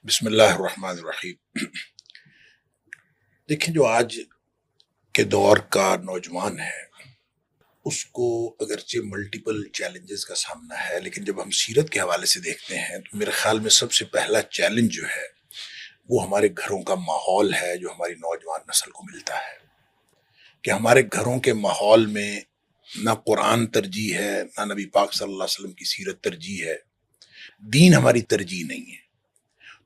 بسم اللہ الرحمن الرحیم۔ دیکھیں، جو آج کے دور کا نوجوان ہے اس کو اگرچہ ملٹیپل چیلنجز کا سامنا ہے، لیکن جب ہم سیرت کے حوالے سے دیکھتے ہیں تو میرے خیال میں سب سے پہلا چیلنج جو ہے وہ ہمارے گھروں کا ماحول ہے، جو ہماری نوجوان نسل کو ملتا ہے کہ ہمارے گھروں کے ماحول میں نہ قرآن ترجیح ہے، نہ نبی پاک صلی اللہ علیہ وسلم کی سیرت ترجیح ہے، دین ہماری ترجیح نہیں ہے۔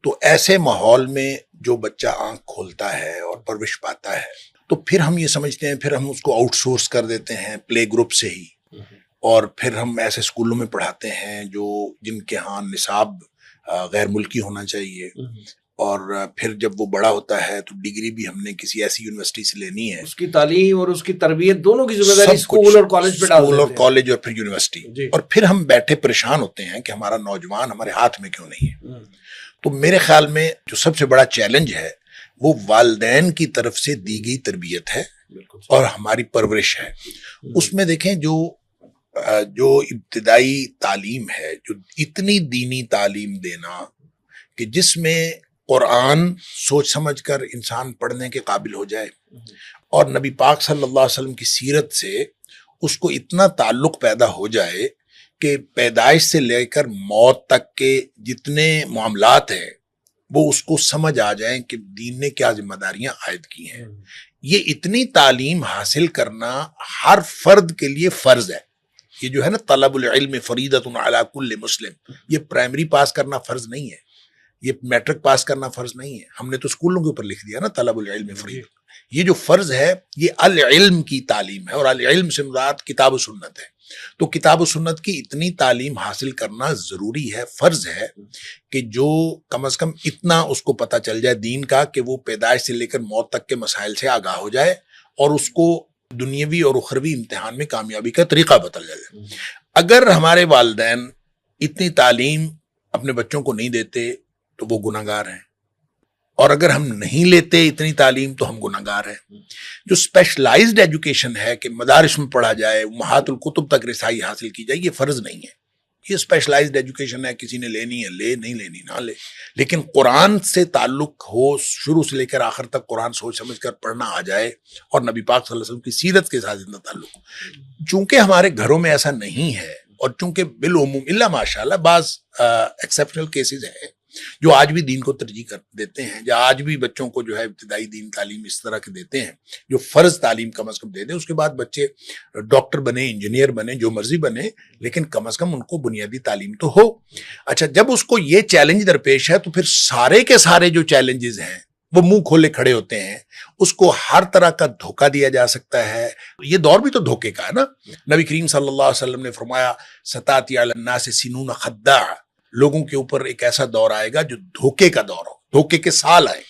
تو ایسے ماحول میں جو بچہ آنکھ کھولتا ہے اور پرورش پاتا ہے تو پھر ہم یہ سمجھتے ہیں، پھر ہم اس کو آؤٹ سورس کر دیتے ہیں پلے گروپ سے ہی، اور پھر ہم ایسے اسکولوں میں پڑھاتے ہیں جن کے ہاں نصاب غیر ملکی ہونا چاہیے، اور پھر جب وہ بڑا ہوتا ہے تو ڈگری بھی ہم نے کسی ایسی یونیورسٹی سے لینی ہے، اس کی تعلیم اور اس کی تربیت دونوں کی ذمہ داری اسکول اور کالج پہ ڈال دیتے ہیں، اسکول اور کالج اور پھر یونیورسٹی، اور پھر ہم بیٹھے پریشان ہوتے ہیں کہ ہمارا نوجوان ہمارے ہاتھ میں کیوں نہیں ہے۔ تو میرے خیال میں جو سب سے بڑا چیلنج ہے وہ والدین کی طرف سے دی گئی تربیت ہے اور ہماری پرورش ہے۔ اس میں دیکھیں جو ابتدائی تعلیم ہے، جو اتنی دینی تعلیم دینا کہ جس میں قرآن سوچ سمجھ کر انسان پڑھنے کے قابل ہو جائے، اور نبی پاک صلی اللہ علیہ وسلم کی سیرت سے اس کو اتنا تعلق پیدا ہو جائے کہ پیدائش سے لے کر موت تک کے جتنے معاملات ہیں وہ اس کو سمجھ آ جائیں کہ دین نے کیا ذمہ داریاں عائد کی ہیں۔ یہ اتنی تعلیم حاصل کرنا ہر فرد کے لیے فرض ہے۔ یہ جو ہے نا طلب العلم فریضۃ علی کل مسلم، یہ پرائمری پاس کرنا فرض نہیں ہے، یہ میٹرک پاس کرنا فرض نہیں ہے، ہم نے تو اسکولوں کے اوپر لکھ دیا نا طلب العلم فریضۃ۔ یہ جو فرض ہے یہ العلم کی تعلیم ہے، اور العلم سے مراد کتاب و سنت ہے۔ تو کتاب و سنت کی اتنی تعلیم حاصل کرنا ضروری ہے، فرض ہے کہ جو کم از کم اتنا اس کو پتہ چل جائے دین کا کہ وہ پیدائش سے لے کر موت تک کے مسائل سے آگاہ ہو جائے، اور اس کو دنیاوی اور اخروی امتحان میں کامیابی کا طریقہ بتل جائے۔ اگر ہمارے والدین اتنی تعلیم اپنے بچوں کو نہیں دیتے تو وہ گناہگار ہیں، اور اگر ہم نہیں لیتے اتنی تعلیم تو ہم گناہگار ہیں۔ جو اسپیشلائزڈ ایجوکیشن ہے کہ مدارس میں پڑھا جائے، امہات الکتب تک رسائی حاصل کی جائے، یہ فرض نہیں ہے، یہ اسپیشلائزڈ ایجوکیشن ہے، کسی نے لینی ہے لے، نہیں لینی نہ لے، لیکن قرآن سے تعلق ہو، شروع سے لے کر آخر تک قرآن سوچ سمجھ کر پڑھنا آ جائے، اور نبی پاک صلی اللہ علیہ وسلم کی سیرت کے ساتھ اتنا تعلق ہو۔ چونکہ ہمارے گھروں میں ایسا نہیں ہے، اور چونکہ بالعموم الا ماشاءاللہ بعض ایکسیپشنل کیسز ہیں جو آج بھی دین کو ترجیح دیتے ہیں، یا آج بھی بچوں کو جو ہے ابتدائی دین تعلیم اس طرح کے دیتے ہیں جو فرض تعلیم کم از کم دے دیں، اس کے بعد بچے ڈاکٹر بنے، انجینئر بنے، جو مرضی بنے، لیکن کم از کم ان کو بنیادی تعلیم تو ہو۔ اچھا، جب اس کو یہ چیلنج درپیش ہے تو پھر سارے کے سارے جو چیلنجز ہیں وہ منہ کھولے کھڑے ہوتے ہیں، اس کو ہر طرح کا دھوکہ دیا جا سکتا ہے۔ یہ دور بھی تو دھوکے کا ہے نا۔ نبی کریم صلی اللہ علیہ وسلم نے فرمایا ستاتی علی الناس سنون خداع، لوگوں کے اوپر ایک ایسا دور آئے گا جو دھوکے کا دور ہو، دھوکے کے سال آئے۔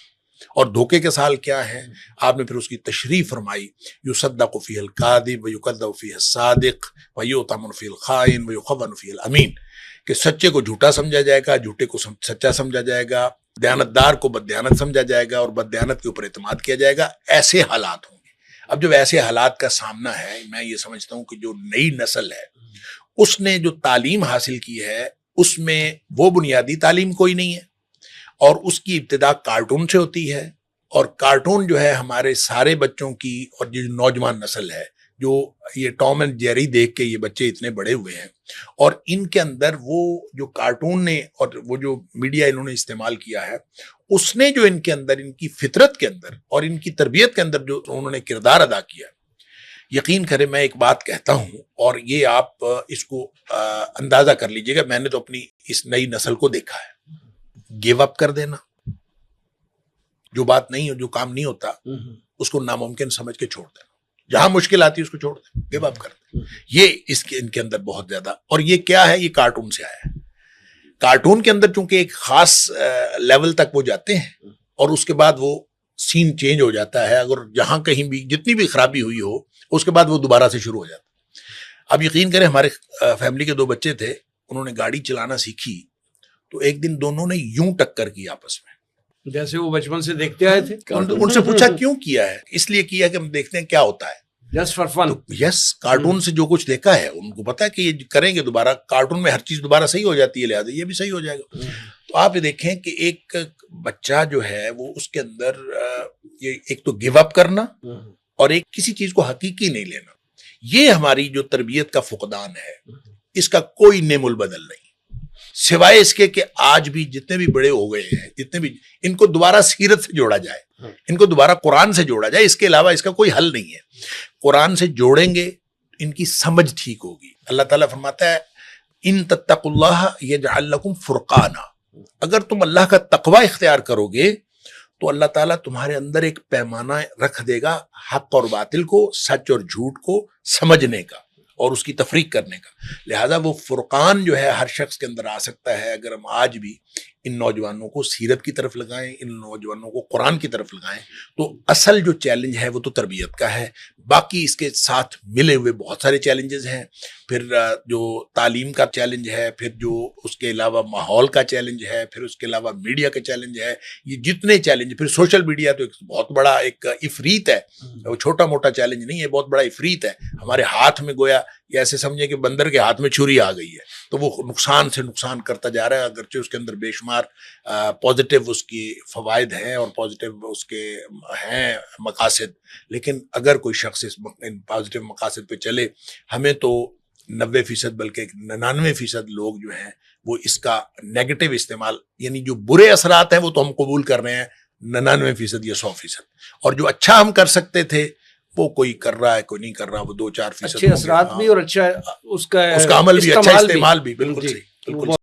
اور دھوکے کے سال کیا ہے؟ آپ نے پھر اس کی تشریح فرمائی، یصدق فیہ الکاذب ویکذب فیہ الصادق ویؤتمن فیہ الخائن ویخون فیہ الامین، کہ سچے کو جھوٹا سمجھا جائے گا، جھوٹے کو سچا سمجھا جائے گا، دیانتدار کو بددیانت سمجھا جائے گا، اور بددیانت کے اوپر اعتماد کیا جائے گا۔ ایسے حالات ہوں گے۔ اب جب ایسے حالات کا سامنا ہے، میں یہ سمجھتا ہوں کہ جو نئی نسل ہے اس نے جو تعلیم حاصل کی ہے اس میں وہ بنیادی تعلیم کوئی نہیں ہے، اور اس کی ابتدا کارٹون سے ہوتی ہے، اور کارٹون جو ہے ہمارے سارے بچوں کی، اور جو نوجوان نسل ہے جو یہ ٹام اینڈ جیری دیکھ کے یہ بچے اتنے بڑے ہوئے ہیں، اور ان کے اندر وہ جو کارٹون نے اور وہ جو میڈیا انہوں نے استعمال کیا ہے اس نے جو ان کے اندر، ان کی فطرت کے اندر اور ان کی تربیت کے اندر جو انہوں نے کردار ادا کیا، یقین کریں میں ایک بات کہتا ہوں، اور یہ آپ اس کو اندازہ کر لیجئے گا، میں نے تو اپنی اس نئی نسل کو دیکھا ہے، گیو اپ کر دینا، جو بات نہیں ہو، جو کام نہیں ہوتا اس کو ناممکن سمجھ کے چھوڑ دینا، جہاں مشکل آتی ہے اس کو چھوڑ دیں، گیو اپ کر دیں۔ یہ ان کے اندر بہت زیادہ، اور یہ کیا ہے؟ یہ کارٹون سے آیا ہے۔ کارٹون کے اندر چونکہ ایک خاص لیول تک وہ جاتے ہیں، اور اس کے بعد وہ سین چینج ہو جاتا ہے، اگر جہاں کہیں بھی جتنی بھی خرابی ہوئی ہو اس کے بعد وہ دوبارہ سے شروع ہو جاتا ہے۔ اب یقین کریں، ہمارے فیملی کے 2 بچے تھے، انہوں نے گاڑی چلانا سیکھی تو ایک دن دونوں نے یوں ٹکر کی آپس میں، جیسے وہ بچپن سے دیکھتے آئے تھے۔ ان سے پوچھا کیوں کیا ہے؟ اس لیے کیا کہ ہم دیکھتے ہیں کیا ہوتا ہے۔ Just for fun. Yes cartoon سے جو کچھ دیکھا ہے ان کو پتا ہے کہ یہ کریں گے دوبارہ, کارٹون میں ہر چیز دوبارہ صحیح ہو جاتی ہے, لہٰذا یہ بھی صحیح ہو جائے گا. تو آپ یہ دیکھیں کہ ایک بچہ جو ہے وہ اس کے اندر یہ ایک تو گیو اپ کرنا اور ایک کسی چیز کو حقیقی نہیں لینا, یہ ہماری جو تربیت کا فقدان ہے, اس کا کوئی نعم البدل نہیں سوائے اس کے کہ آج بھی جتنے بھی بڑے ہو گئے ہیں, جتنے بھی, ان کو دوبارہ سیرت سے جوڑا جائے, ان کو دوبارہ قرآن سے جوڑا جائے. اس کے علاوہ اس کا کوئی حل نہیں ہے. قرآن سے جوڑیں گے ان کی سمجھ ٹھیک ہوگی. اللہ تعالیٰ فرماتا ہے ان تتقوا اللہ یجعل لکم فرقانا, اگر تم اللہ کا تقوی اختیار کرو گے تو اللہ تعالیٰ تمہارے اندر ایک پیمانہ رکھ دے گا حق اور باطل کو, سچ اور جھوٹ کو سمجھنے کا اور اس کی تفریق کرنے کا. لہذا وہ فرقان جو ہے ہر شخص کے اندر آ سکتا ہے اگر ہم آج بھی ان نوجوانوں کو سیرت کی طرف لگائیں, ان نوجوانوں کو قرآن کی طرف لگائیں. تو اصل جو چیلنج ہے وہ تو تربیت کا ہے, باقی اس کے ساتھ ملے ہوئے بہت سارے چیلنجز ہیں. پھر جو تعلیم کا چیلنج ہے, پھر جو اس کے علاوہ ماحول کا چیلنج ہے, پھر اس کے علاوہ میڈیا کا چیلنج ہے, یہ جتنے چیلنج, پھر سوشل میڈیا تو ایک بہت بڑا ایک افریت ہے, وہ چھوٹا موٹا چیلنج نہیں ہے, بہت بڑا افریت ہے ہمارے ہاتھ میں. گویا یہ ایسے سمجھیں کہ بندر کے ہاتھ میں چھری آ گئی ہے, تو وہ نقصان سے نقصان کرتا جا رہا ہے. اگرچہ اس کے اندر بے شمار پازیٹیو اس کی فوائد ہیں اور پازیٹیو اس کے ہیں مقاصد, لیکن اگر کوئی شخص اس پازیٹیو مقاصد پہ چلے, ہمیں تو 90% بلکہ 99% لوگ جو ہیں وہ اس کا نیگیٹو استعمال, یعنی جو برے اثرات ہیں وہ تو ہم قبول کر رہے ہیں 99% یا 100%, اور جو اچھا ہم کر سکتے تھے وہ کوئی کر رہا ہے, کوئی نہیں کر رہا, وہ 2-4% اچھے اثرات بھی اور اچھا اس کا عمل بھی, اچھا استعمال بھی. بالکل صحیح, بالکل.